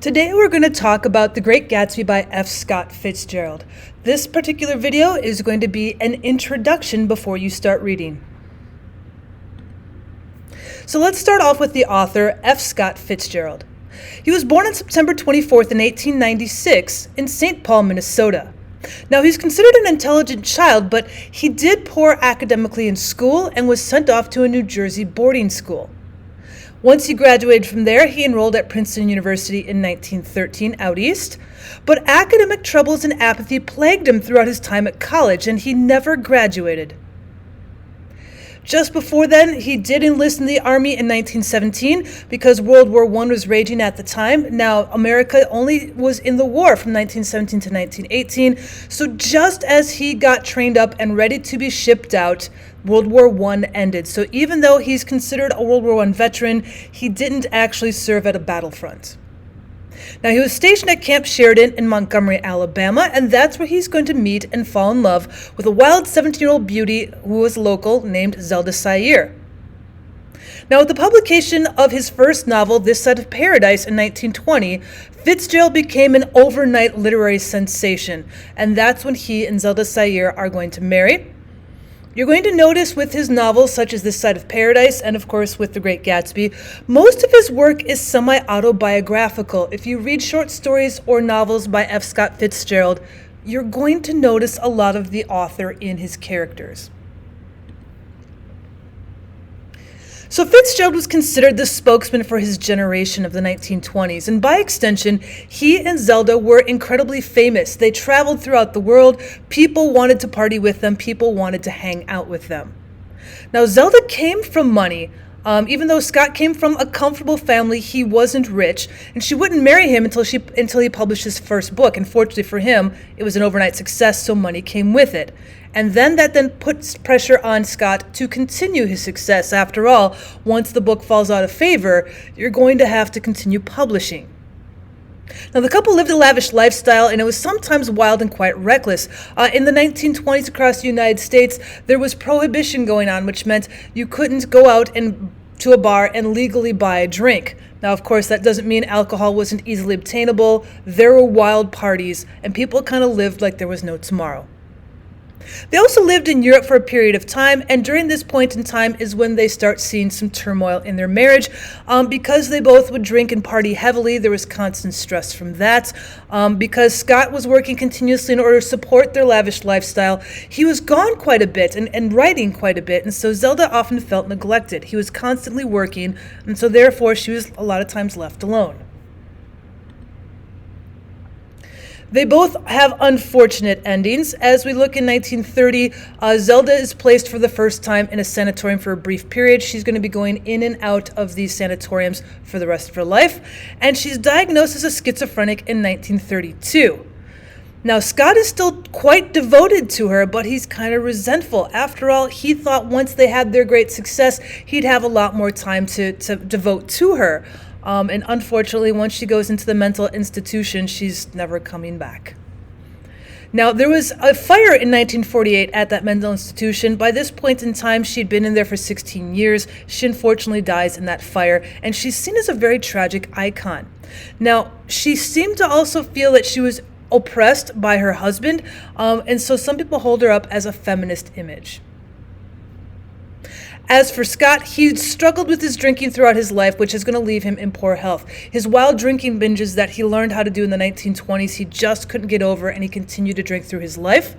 Today we're going to talk about The Great Gatsby by F. Scott Fitzgerald. This particular video is going to be an introduction before you start reading. So let's start off with the author, F. Scott Fitzgerald. He was born on September 24th in 1896 in St. Paul, Minnesota. Now, he's considered an intelligent child, but he did poor academically in school and was sent off to a New Jersey boarding school. Once he graduated from there, he enrolled at Princeton University in 1913 out east, but academic troubles and apathy plagued him throughout his time at college, and he never graduated. Just before then, he did enlist in the Army in 1917 because World War I was raging at the time. Now, America only was in the war from 1917 to 1918, so just as he got trained up and ready to be shipped out, World War I ended. So even though he's considered a World War I veteran, he didn't actually serve at a battlefront. Now, he was stationed at Camp Sheridan in Montgomery, Alabama, and that's where he's going to meet and fall in love with a wild 17-year-old beauty who was local named Zelda Sayer. Now, with the publication of his first novel, This Side of Paradise, in 1920, Fitzgerald became an overnight literary sensation, and that's when he and Zelda Sayer are going to marry. You're going to notice with his novels, such as This Side of Paradise and, of course, with The Great Gatsby, most of his work is semi-autobiographical. If you read short stories or novels by F. Scott Fitzgerald, you're going to notice a lot of the author in his characters. So Fitzgerald was considered the spokesman for his generation of the 1920s, and by extension, he and Zelda were incredibly famous. They traveled throughout the world. People wanted to party with them. People wanted to hang out with them. Now, Zelda came from money. Even though Scott came from a comfortable family, he wasn't rich, and she wouldn't marry him until he published his first book. And fortunately for him, it was an overnight success, so money came with it. And that puts pressure on Scott to continue his success. After all, once the book falls out of favor, you're going to have to continue publishing. Now, the couple lived a lavish lifestyle, and it was sometimes wild and quite reckless. In the 1920s across the United States, there was prohibition going on, which meant you couldn't go out to a bar and legally buy a drink. Now, of course, that doesn't mean alcohol wasn't easily obtainable. There were wild parties, and people kind of lived like there was no tomorrow. They also lived in Europe for a period of time, and during this point in time is when they start seeing some turmoil in their marriage. Because they both would drink and party heavily, there was constant stress from that. Because Scott was working continuously in order to support their lavish lifestyle, he was gone quite a bit and writing quite a bit, and so Zelda often felt neglected. He was constantly working, and so therefore she was a lot of times left alone. They both have unfortunate endings. As we look in 1930, Zelda is placed for the first time in a sanatorium for a brief period. She's going to be going in and out of these sanatoriums for the rest of her life, and she's diagnosed as a schizophrenic in 1932. Now, Scott is still quite devoted to her, but he's kind of resentful. After all, he thought once they had their great success, he'd have a lot more time to devote to her. And unfortunately, once she goes into the mental institution, she's never coming back. Now, there was a fire in 1948 at that mental institution. By this point in time, she'd been in there for 16 years. She unfortunately dies in that fire, and she's seen as a very tragic icon. Now, she seemed to also feel that she was oppressed by her husband, and so some people hold her up as a feminist image. As for Scott, he struggled with his drinking throughout his life, which is going to leave him in poor health. His wild drinking binges that he learned how to do in the 1920s, he just couldn't get over, and he continued to drink through his life.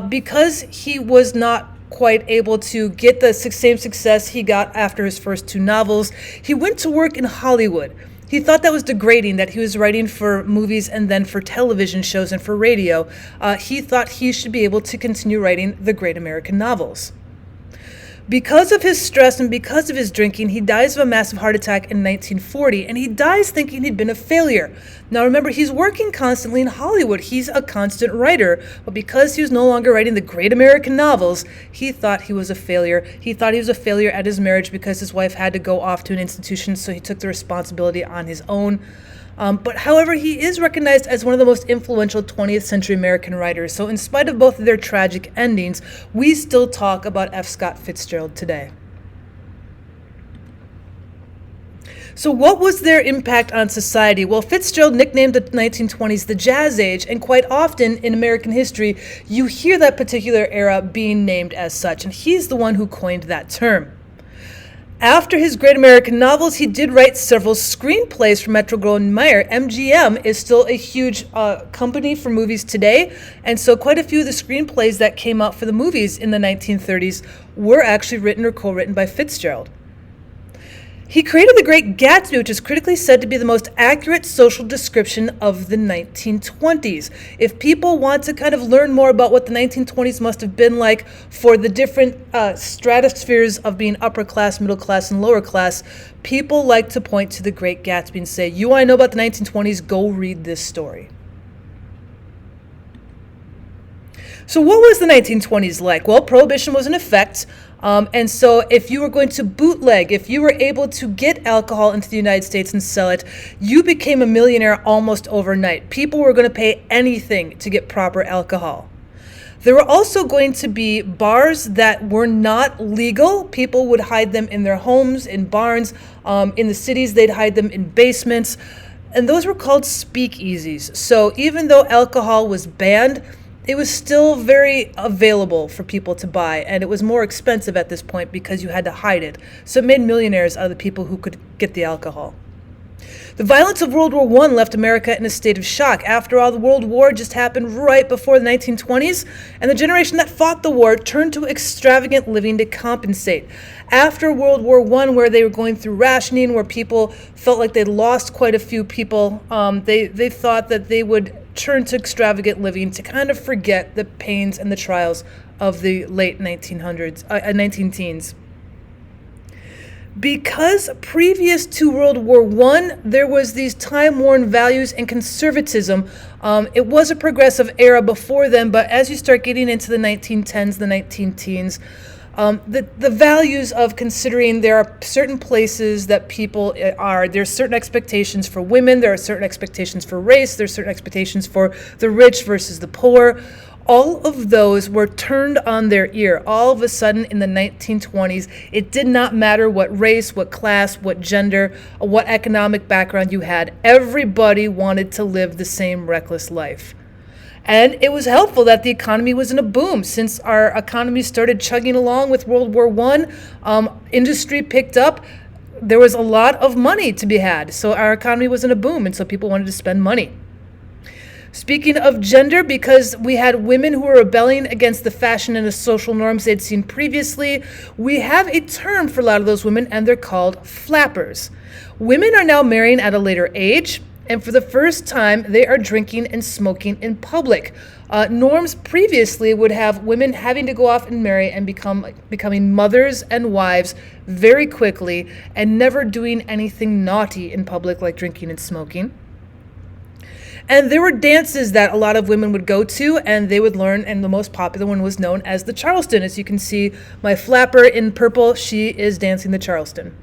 Because he was not quite able to get the same success he got after his first two novels, he went to work in Hollywood. He thought that was degrading, that he was writing for movies and then for television shows and for radio. He thought he should be able to continue writing the great American novels. Because of his stress and because of his drinking, he dies of a massive heart attack in 1940, and he dies thinking he'd been a failure. Now remember, he's working constantly in Hollywood. He's a constant writer, but because he was no longer writing the great American novels, he thought he was a failure. He thought he was a failure at his marriage because his wife had to go off to an institution, so he took the responsibility on his own. But however, he is recognized as one of the most influential 20th century American writers. So in spite of both of their tragic endings, we still talk about F. Scott Fitzgerald today. So what was their impact on society? Well, Fitzgerald nicknamed the 1920s the Jazz Age, and quite often in American history, you hear that particular era being named as such, and he's the one who coined that term. After his great American novels, he did write several screenplays for Metro-Goldwyn-Mayer. MGM is still a huge company for movies today, and so quite a few of the screenplays that came out for the movies in the 1930s were actually written or co-written by Fitzgerald. He created The Great Gatsby, which is critically said to be the most accurate social description of the 1920s. If people want to kind of learn more about what the 1920s must have been like for the different stratospheres of being upper class, middle class, and lower class, people like to point to The Great Gatsby and say, you want to know about the 1920s? Go read this story. So what was the 1920s like? Well, Prohibition was in effect. And so if you were going to bootleg, if you were able to get alcohol into the United States and sell it, you became a millionaire almost overnight. People were going to pay anything to get proper alcohol. There were also going to be bars that were not legal. People would hide them in their homes, in barns. In the cities, they'd hide them in basements. And those were called speakeasies. So even though alcohol was banned, it was still very available for people to buy, and it was more expensive at this point because you had to hide it. So it made millionaires out of the people who could get the alcohol. The violence of World War I left America in a state of shock. After all, the World War just happened right before the 1920s, and the generation that fought the war turned to extravagant living to compensate. After World War I, where they were going through rationing, where people felt like they'd lost quite a few people, they thought that they would turn to extravagant living to kind of forget the pains and the trials of the late 19-teens. Because previous to World War I, there was these time-worn values and conservatism. It was a progressive era before then, but as you start getting into the 1910s, the 19-teens, the values of considering there are certain places that people are, there's certain expectations for women, there are certain expectations for race, there's certain expectations for the rich versus the poor. All of those were turned on their ear. All of a sudden in the 1920s, it did not matter what race, what class, what gender, what economic background you had. Everybody wanted to live the same reckless life. And it was helpful that the economy was in a boom. Since our economy started chugging along with World War I, industry picked up. There was a lot of money to be had. So our economy was in a boom, and so people wanted to spend money. Speaking of gender, because we had women who were rebelling against the fashion and the social norms they'd seen previously, we have a term for a lot of those women, and they're called flappers. Women are now marrying at a later age, and for the first time, they are drinking and smoking in public. Norms previously would have women having to go off and marry and becoming mothers and wives very quickly and never doing anything naughty in public like drinking and smoking. And there were dances that a lot of women would go to, and they would learn, and the most popular one was known as the Charleston. As you can see, my flapper in purple, she is dancing the Charleston.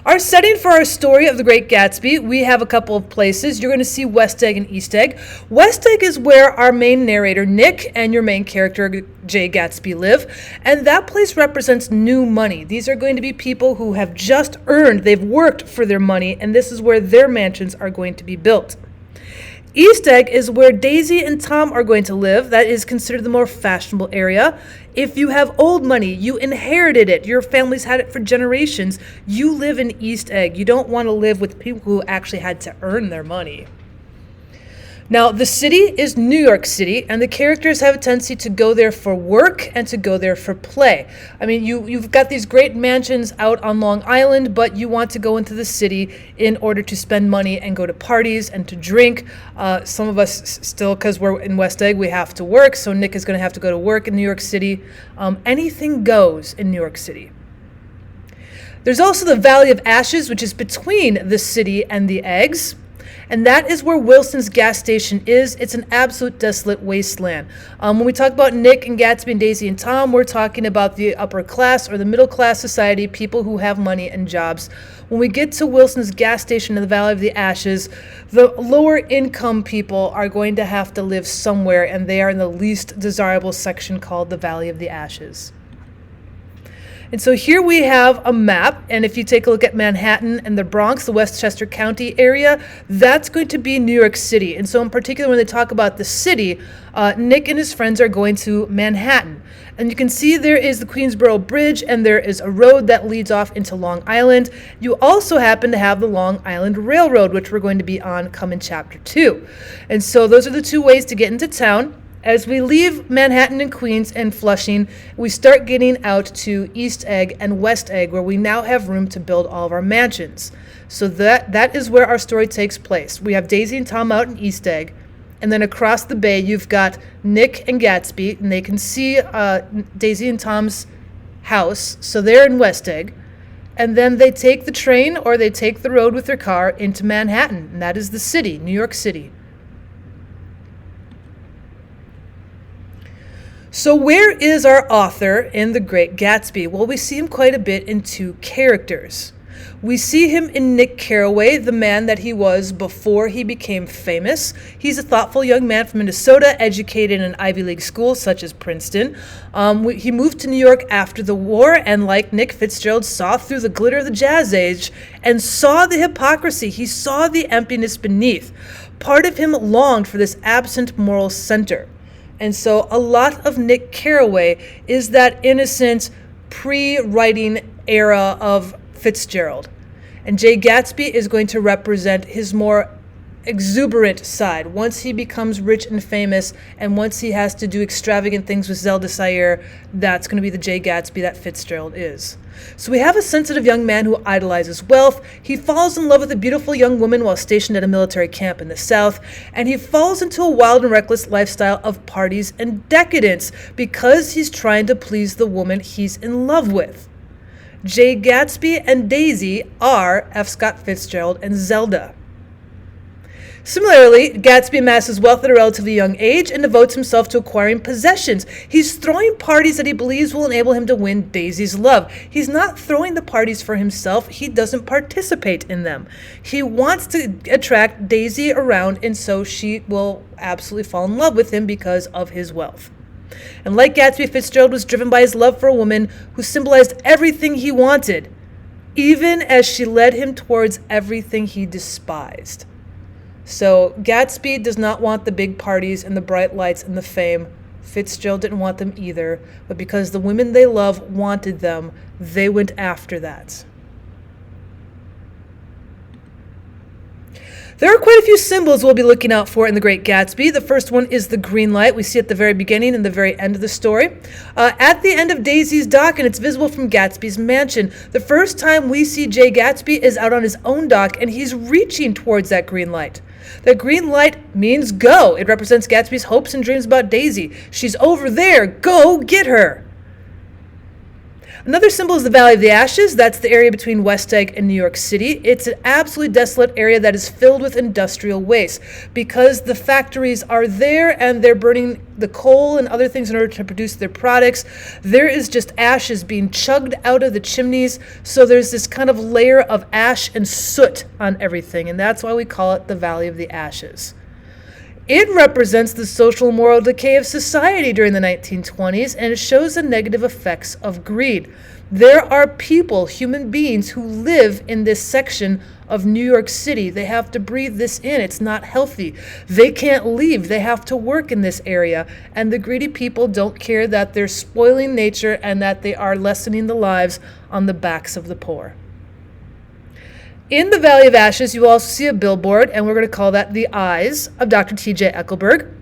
Our setting for our story of The Great Gatsby, we have a couple of places. You're going to see West Egg and East Egg. West Egg is where our main narrator, Nick, and your main character, Jay Gatsby, live. And that place represents new money. These are going to be people who have just earned, they've worked for their money, and this is where their mansions are going to be built. East Egg is where Daisy and Tom are going to live. That is considered the more fashionable area. If you have old money, you inherited it, your family's had it for generations, you live in East Egg. You don't want to live with people who actually had to earn their money. Now, the city is New York City, and the characters have a tendency to go there for work and to go there for play. I mean, you've got these great mansions out on Long Island, but you want to go into the city in order to spend money and go to parties and to drink. Some of us still, because we're in West Egg, we have to work, so Nick is going to have to go to work in New York City. Anything goes in New York City. There's also the Valley of Ashes, which is between the city and the eggs. And that is where Wilson's gas station is. It's an absolute desolate wasteland. When we talk about Nick and Gatsby and Daisy and Tom, we're talking about the upper class or the middle class society, people who have money and jobs. When we get to Wilson's gas station in the Valley of the Ashes, the lower income people are going to have to live somewhere, and they are in the least desirable section called the Valley of the Ashes. And so here we have a map, and if you take a look at Manhattan and the Bronx, the Westchester County area, that's going to be New York City. And so in particular, when they talk about the city, Nick and his friends are going to Manhattan. And you can see there is the Queensboro Bridge, and there is a road that leads off into Long Island. You also happen to have the Long Island Railroad, which we're going to be on come in Chapter 2. And so those are the two ways to get into town. As we leave Manhattan and Queens and Flushing, we start getting out to East Egg and West Egg, where we now have room to build all of our mansions. So that is where our story takes place. We have Daisy and Tom out in East Egg, and then across the bay you've got Nick and Gatsby, and they can see Daisy and Tom's house, so they're in West Egg. And then they take the train or they take the road with their car into Manhattan, and that is the city, New York City. So where is our author in The Great Gatsby? Well, we see him quite a bit in two characters. We see him in Nick Carraway, the man that he was before he became famous. He's a thoughtful young man from Minnesota, educated in an Ivy League school such as Princeton. He moved to New York after the war, and like Nick, Fitzgerald saw through the glitter of the Jazz Age and saw the hypocrisy. He saw the emptiness beneath. Part of him longed for this absent moral center. And so a lot of Nick Carraway is that innocent pre-writing era of Fitzgerald. And Jay Gatsby is going to represent his more exuberant side. Once he becomes rich and famous, and once he has to do extravagant things with Zelda Sayer, that's going to be the Jay Gatsby that Fitzgerald is. So we have a sensitive young man who idolizes wealth. He falls in love with a beautiful young woman while stationed at a military camp in the South, and he falls into a wild and reckless lifestyle of parties and decadence because he's trying to please the woman he's in love with. Jay Gatsby and Daisy are F. Scott Fitzgerald and Zelda. Similarly, Gatsby amasses wealth at a relatively young age and devotes himself to acquiring possessions. He's throwing parties that he believes will enable him to win Daisy's love. He's not throwing the parties for himself. He doesn't participate in them. He wants to attract Daisy around, and so she will absolutely fall in love with him because of his wealth. And like Gatsby, Fitzgerald was driven by his love for a woman who symbolized everything he wanted, even as she led him towards everything he despised. So Gatsby does not want the big parties and the bright lights and the fame. Fitzgerald didn't want them either, but because the women they love wanted them, they went after that. There are quite a few symbols we'll be looking out for in The Great Gatsby. The first one is the green light we see at the very beginning and the very end of the story. At the end of Daisy's dock, and it's visible from Gatsby's mansion. The first time we see Jay Gatsby is out on his own dock, and he's reaching towards that green light. That green light means go. It represents Gatsby's hopes and dreams about Daisy. She's over there. Go get her. Another symbol is the Valley of the Ashes. That's the area between West Egg and New York City. It's an absolutely desolate area that is filled with industrial waste because the factories are there and they're burning the coal and other things in order to produce their products. There is just ashes being chugged out of the chimneys, so there's this kind of layer of ash and soot on everything, and that's why we call it the Valley of the Ashes. It represents the social and moral decay of society during the 1920s, and it shows the negative effects of greed. There are people, human beings, who live in this section of New York City. They have to breathe this in. It's not healthy. They can't leave. They have to work in this area. And the greedy people don't care that they're spoiling nature and that they are lessening the lives on the backs of the poor. In the Valley of Ashes, you will also see a billboard, and we're going to call that the eyes of Dr. T.J. Eckelberg.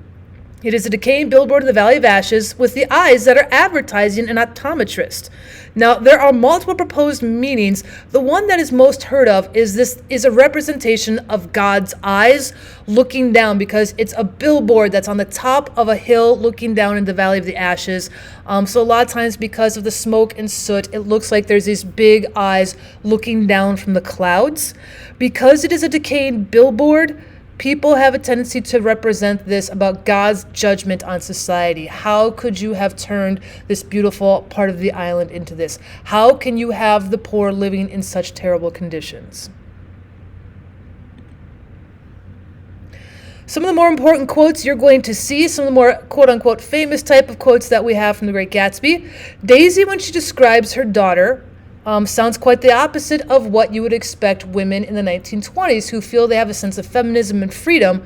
It is a decaying billboard in the Valley of Ashes with the eyes that are advertising an optometrist. Now, there are multiple proposed meanings. The one that is most heard of is a representation of God's eyes looking down, because it's a billboard that's on the top of a hill looking down in the Valley of the Ashes. So a lot of times, because of the smoke and soot, it looks like there's these big eyes looking down from the clouds. Because it is a decaying billboard, people have a tendency to represent this about God's judgment on society. How could you have turned this beautiful part of the island into this? How can you have the poor living in such terrible conditions? Some of the more important quotes you're going to see, some of the more quote-unquote famous type of quotes that we have from The Great Gatsby. Daisy, when she describes her daughter, sounds quite the opposite of what you would expect women in the 1920s who feel they have a sense of feminism and freedom.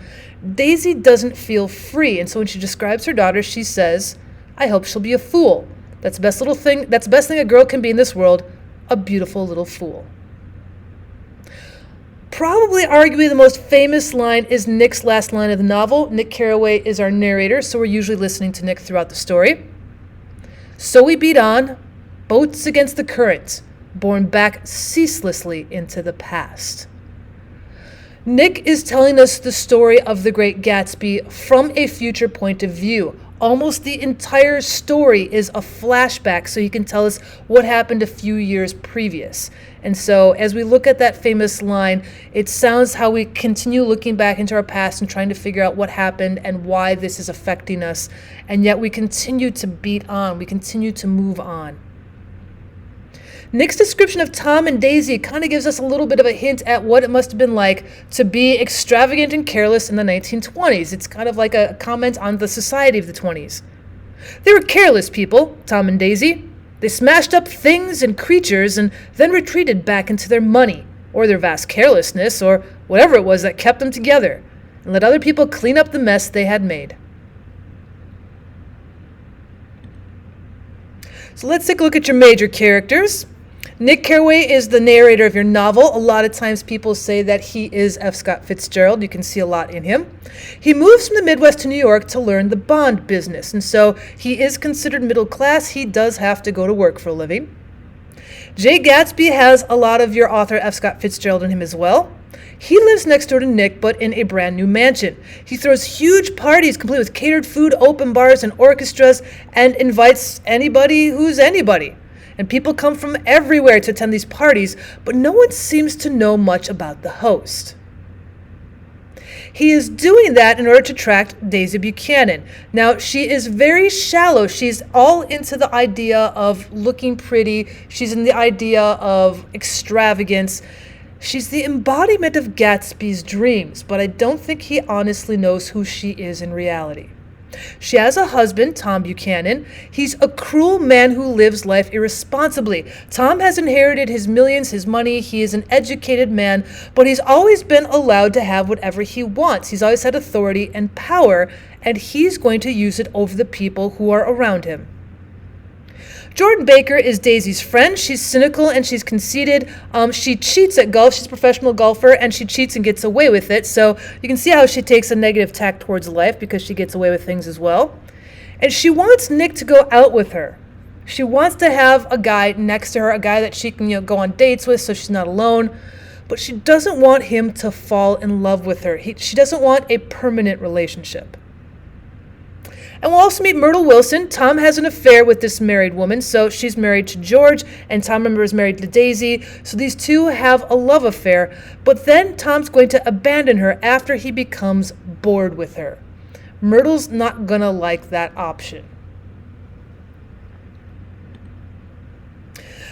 Daisy doesn't feel free, and so when she describes her daughter, she says, "I hope she'll be a fool. That's the best thing a girl can be in this world, a beautiful little fool." Probably arguably the most famous line is Nick's last line of the novel. Nick Carraway is our narrator, so we're usually listening to Nick throughout the story. "So we beat on, boats against the current, borne back ceaselessly into the past." Nick is telling us the story of The Great Gatsby from a future point of view. Almost the entire story is a flashback, so he can tell us what happened a few years previous. And so as we look at that famous line, it sounds how we continue looking back into our past and trying to figure out what happened and why this is affecting us. And yet we continue to beat on, we continue to move on. Nick's description of Tom and Daisy kind of gives us a little bit of a hint at what it must have been like to be extravagant and careless in the 1920s. It's kind of like a comment on the society of the 20s. They were careless people, Tom and Daisy. They smashed up things and creatures and then retreated back into their money, or their vast carelessness, or whatever it was that kept them together, and let other people clean up the mess they had made. So let's take a look at your major characters. Nick Carraway is the narrator of your novel. A lot of times people say that he is F. Scott Fitzgerald. You can see a lot in him. He moves from the Midwest to New York to learn the bond business, and so he is considered middle class. He does have to go to work for a living. Jay Gatsby has a lot of your author F. Scott Fitzgerald in him as well. He lives next door to Nick, but in a brand new mansion. He throws huge parties complete with catered food, open bars, and orchestras, and invites anybody who's anybody. And people come from everywhere to attend these parties, but no one seems to know much about the host. He is doing that in order to attract Daisy Buchanan. Now, she is very shallow. She's all into the idea of looking pretty. She's in the idea of extravagance. She's the embodiment of Gatsby's dreams, but I don't think he honestly knows who she is in reality. She has a husband, Tom Buchanan. He's a cruel man who lives life irresponsibly. Tom has inherited his millions, his money. He is an educated man, but he's always been allowed to have whatever he wants. He's always had authority and power, and he's going to use it over the people who are around him. Jordan Baker is Daisy's friend. She's cynical and she's conceited. She cheats at golf. She's a professional golfer, and she cheats and gets away with it. So you can see how she takes a negative tack towards life because she gets away with things as well. And she wants Nick to go out with her. She wants to have a guy next to her, a guy that she can go on dates with so she's not alone. But she doesn't want him to fall in love with her. She doesn't want a permanent relationship. And we'll also meet Myrtle Wilson. Tom has an affair with this married woman, so she's married to George, and Tom, remember, is married to Daisy. So these two have a love affair, but then Tom's going to abandon her after he becomes bored with her. Myrtle's not gonna like that option.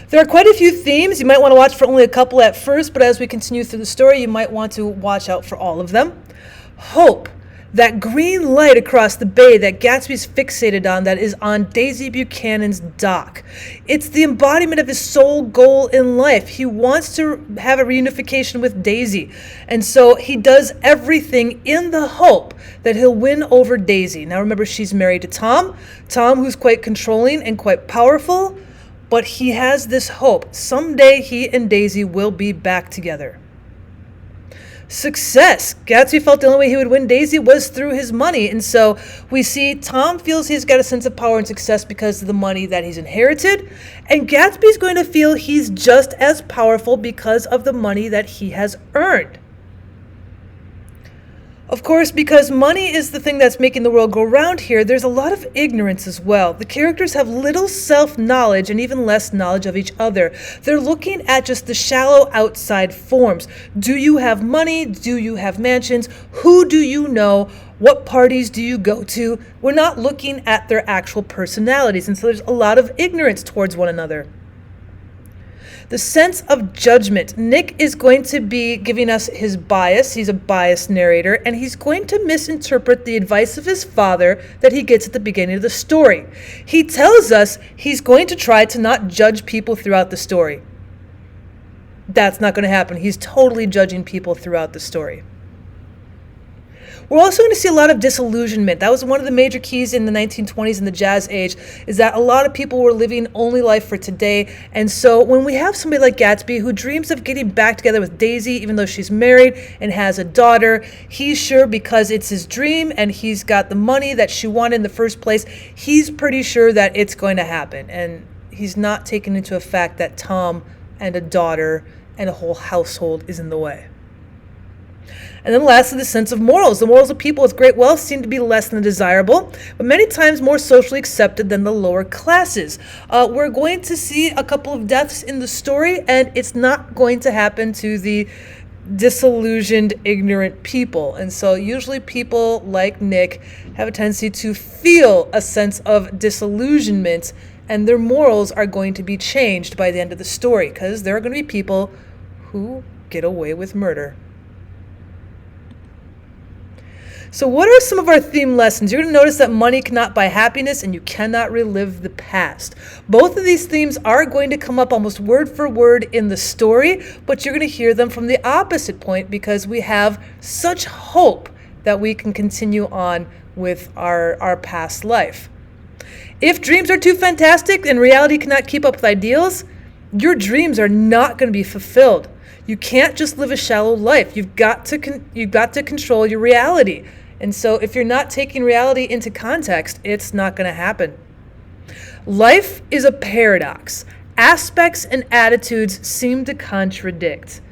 There are quite a few themes. You might want to watch for only a couple at first, but as we continue through the story, you might want to watch out for all of them. Hope. That green light across the bay that Gatsby's fixated on, that is on Daisy Buchanan's dock. It's the embodiment of his sole goal in life. He wants to have a reunification with Daisy. And so he does everything in the hope that he'll win over Daisy. Now remember, she's married to Tom. Tom, who's quite controlling and quite powerful, but he has this hope. Someday he and Daisy will be back together. Success. Gatsby felt the only way he would win Daisy was through his money. And so we see Tom feels he's got a sense of power and success because of the money that he's inherited. And Gatsby's going to feel he's just as powerful because of the money that he has earned. Of course, because money is the thing that's making the world go round here, there's a lot of ignorance as well. The characters have little self-knowledge and even less knowledge of each other. They're looking at just the shallow outside forms. Do you have money? Do you have mansions? Who do you know? What parties do you go to? We're not looking at their actual personalities, and so there's a lot of ignorance towards one another. The sense of judgment. Nick is going to be giving us his bias. He's a biased narrator, and he's going to misinterpret the advice of his father that he gets at the beginning of the story. He tells us he's going to try to not judge people throughout the story. That's not going to happen. He's totally judging people throughout the story. We're also going to see a lot of disillusionment. That was one of the major keys in the 1920s and the Jazz Age, is that a lot of people were living only life for today. And so when we have somebody like Gatsby who dreams of getting back together with Daisy, even though she's married and has a daughter, he's sure because it's his dream and he's got the money that she wanted in the first place, he's pretty sure that it's going to happen. And he's not taking into effect that Tom and a daughter and a whole household is in the way. And then lastly, the sense of morals. The morals of people with great wealth seem to be less than desirable, but many times more socially accepted than the lower classes. We're going to see a couple of deaths in the story, and it's not going to happen to the disillusioned, ignorant people. And so usually people like Nick have a tendency to feel a sense of disillusionment, and their morals are going to be changed by the end of the story, because there are going to be people who get away with murder. So what are some of our theme lessons? You're going to notice that money cannot buy happiness and you cannot relive the past. Both of these themes are going to come up almost word for word in the story, but you're going to hear them from the opposite point because we have such hope that we can continue on with our past life. If dreams are too fantastic and reality cannot keep up with ideals, your dreams are not going to be fulfilled. You can't just live a shallow life. You've got to control your reality. And so if you're not taking reality into context, it's not going to happen. Life is a paradox. Aspects and attitudes seem to contradict.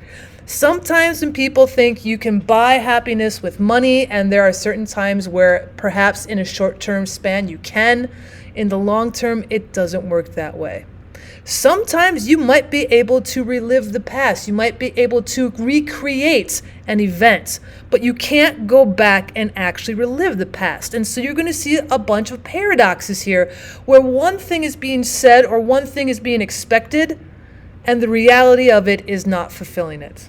Sometimes when people think you can buy happiness with money, and there are certain times where perhaps in a short-term span you can, in the long term it doesn't work that way. Sometimes you might be able to relive the past. You might be able to recreate an event, but you can't go back and actually relive the past. And so you're going to see a bunch of paradoxes here where one thing is being said or one thing is being expected, and the reality of it is not fulfilling it.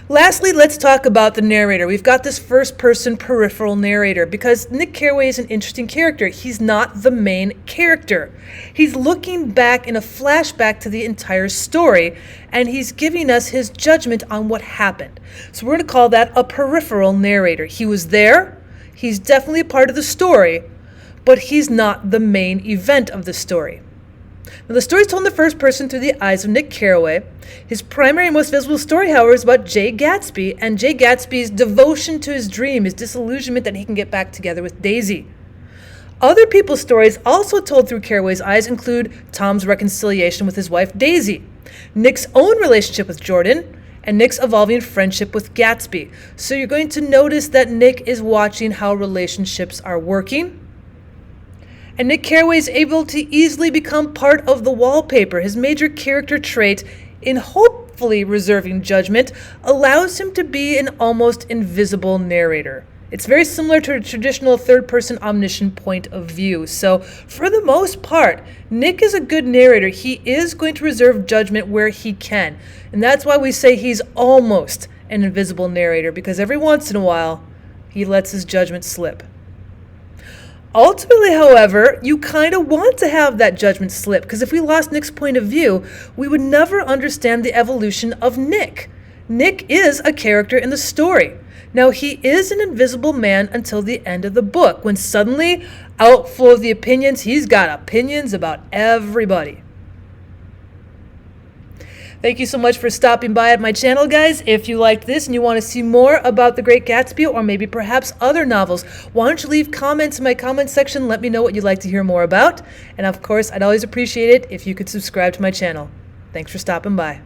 Lastly, let's talk about the narrator. We've got this first-person peripheral narrator because Nick Carraway is an interesting character. He's not the main character. He's looking back in a flashback to the entire story, and he's giving us his judgment on what happened. So we're going to call that a peripheral narrator. He was there. He's definitely a part of the story, but he's not the main event of the story. Now, the story is told in the first person through the eyes of Nick Carraway. His primary and most visible story, however, is about Jay Gatsby and Jay Gatsby's devotion to his dream, his disillusionment that he can get back together with Daisy. Other people's stories also told through Carraway's eyes include Tom's reconciliation with his wife Daisy, Nick's own relationship with Jordan, and Nick's evolving friendship with Gatsby. So you're going to notice that Nick is watching how relationships are working. And Nick Carraway is able to easily become part of the wallpaper. His major character trait, in hopefully reserving judgment, allows him to be an almost invisible narrator. It's very similar to a traditional third-person omniscient point of view. So for the most part, Nick is a good narrator. He is going to reserve judgment where he can. And that's why we say he's almost an invisible narrator, because every once in a while, he lets his judgment slip. Ultimately, however, you kind of want to have that judgment slip, because if we lost Nick's point of view, we would never understand the evolution of Nick. Nick is a character in the story. Now, he is an invisible man until the end of the book, when suddenly, out full of the opinions, he's got opinions about everybody. Thank you so much for stopping by at my channel, guys. If you liked this and you want to see more about The Great Gatsby or maybe perhaps other novels, why don't you leave comments in my comment section. Let me know what you'd like to hear more about. And of course, I'd always appreciate it if you could subscribe to my channel. Thanks for stopping by.